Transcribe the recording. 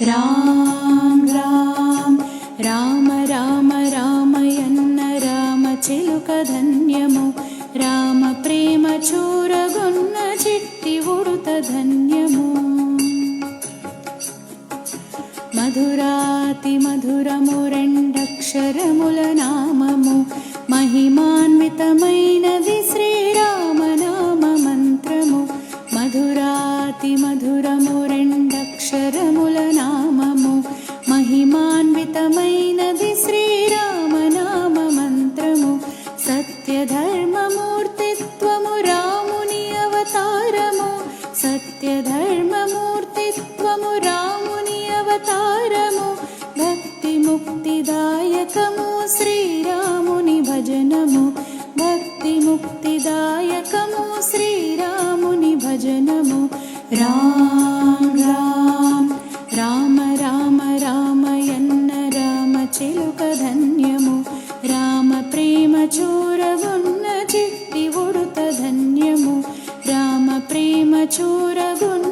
రామ్ రామ్ రామ రామ రామయన్న రామ చిలుక ధన్యము రామ ప్రేమ చూరగొన్న చిట్టి ఉడుత ధన్యము మధురాతి మధురము రెండక్షరముల నామము మహిమాన్వితమైనది శ్రీరామ నామ మంత్రము మధురాతి మధురము రెండక్షరముల నామము మహిమాన్వితమైనది శ్రీరామ నామ మంత్రము సత్యధర్మమూర్తిత్వము రాముని అవతారము సత్యధర్మమూర్తిత్వము రాముని అవతారము భక్తి ముక్తిదాయకము శ్రీరాముని భజనము భక్తి ముక్తిదాయకము శ్రీరాముని భజనము రామ్ రామ్ రామ రామ రామయన్న రామ చిలుక ధన్యము రామ ప్రేమ చూరగొన్న చిట్టి ఉడుత ధన్యము రామ ప్రేమ చూరగొన్న